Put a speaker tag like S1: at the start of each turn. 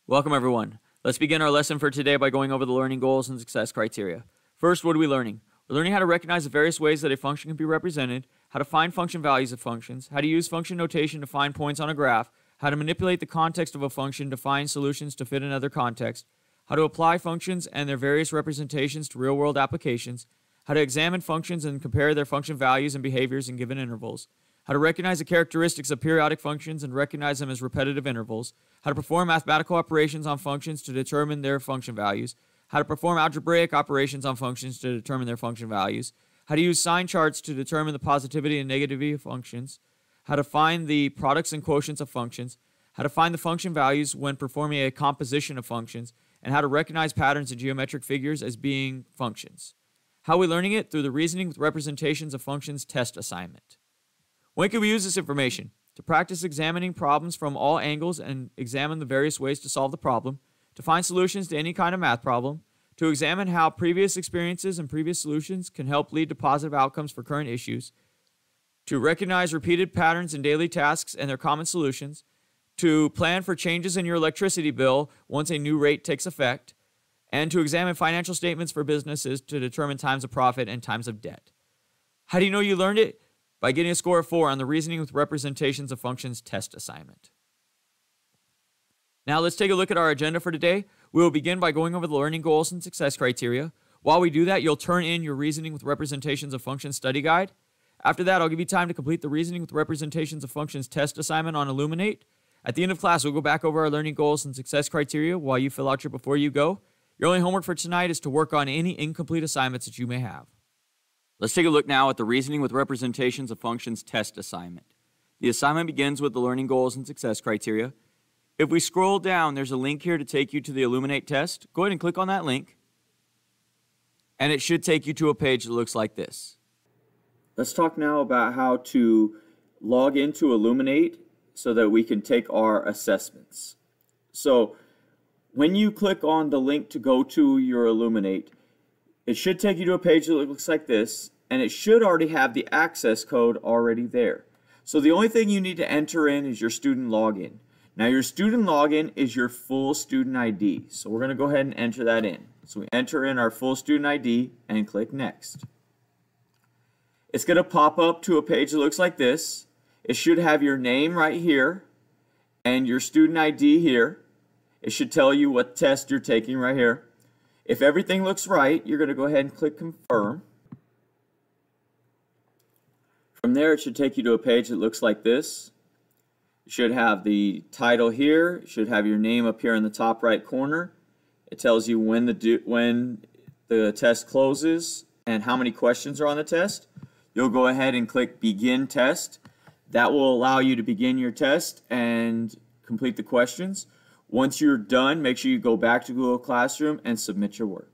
S1: Welcome everyone. Let's begin our lesson for today by going over the learning goals and success criteria. First, what are we learning? We're learning how to recognize the various ways that a function can be represented, how to find function values of functions, how to use function notation to find points on a graph, how to manipulate the context of a function to find solutions to fit another context, how to apply functions and their various representations to real-world applications, how to examine functions and compare their function values and behaviors in given intervals, how to recognize the characteristics of periodic functions and recognize them as repetitive intervals, how to perform mathematical operations on functions to determine their function values, how to perform algebraic operations on functions to determine their function values, how to use sign charts to determine the positivity and negativity of functions, how to find the products and quotients of functions, how to find the function values when performing a composition of functions, and how to recognize patterns in geometric figures as being functions. How are we learning it? Through the reasoning with representations of functions test assignment. When can we use this information? To practice examining problems from all angles and examine the various ways to solve the problem, to find solutions to any kind of math problem, to examine how previous experiences and previous solutions can help lead to positive outcomes for current issues, to recognize repeated patterns in daily tasks and their common solutions, to plan for changes in your electricity bill once a new rate takes effect, and to examine financial statements for businesses to determine times of profit and times of debt. How do you know you learned it? By getting a score of 4 on the reasoning with representations of functions test assignment. Now let's take a look at our agenda for today. We will begin by going over the learning goals and success criteria. While we do that, you'll turn in your reasoning with representations of functions study guide. After that, I'll give you time to complete the reasoning with representations of functions test assignment on Illuminate. At the end of class, we'll go back over our learning goals and success criteria while you fill out your before you go. Your only homework for tonight is to work on any incomplete assignments that you may have. Let's take a look now at the reasoning with representations of functions test assignment. The assignment begins with the learning goals and success criteria. If we scroll down, there's a link here to take you to the Illuminate test. Go ahead and click on that link, and it should take you to a page that looks like this. Let's talk now about how to log into Illuminate so that we can take our assessments. So when you click on the link to go to your Illuminate, it should take you to a page that looks like this, and it should already have the access code already there. So the only thing you need to enter in is your student login. Now your student login is your full student ID. So we're going to go ahead and enter that in. So we enter in our full student ID and click Next. It's going to pop up to a page that looks like this. It should have your name right here and your student ID here. It should tell you what test you're taking right here. If everything looks right, you're going to go ahead and click Confirm. From there, it should take you to a page that looks like this. You should have the title here. It should have your name up here in the top right corner. It tells you when the test closes and how many questions are on the test. You'll go ahead and click Begin Test. That will allow you to begin your test and complete the questions. Once you're done, make sure you go back to Google Classroom and submit your work.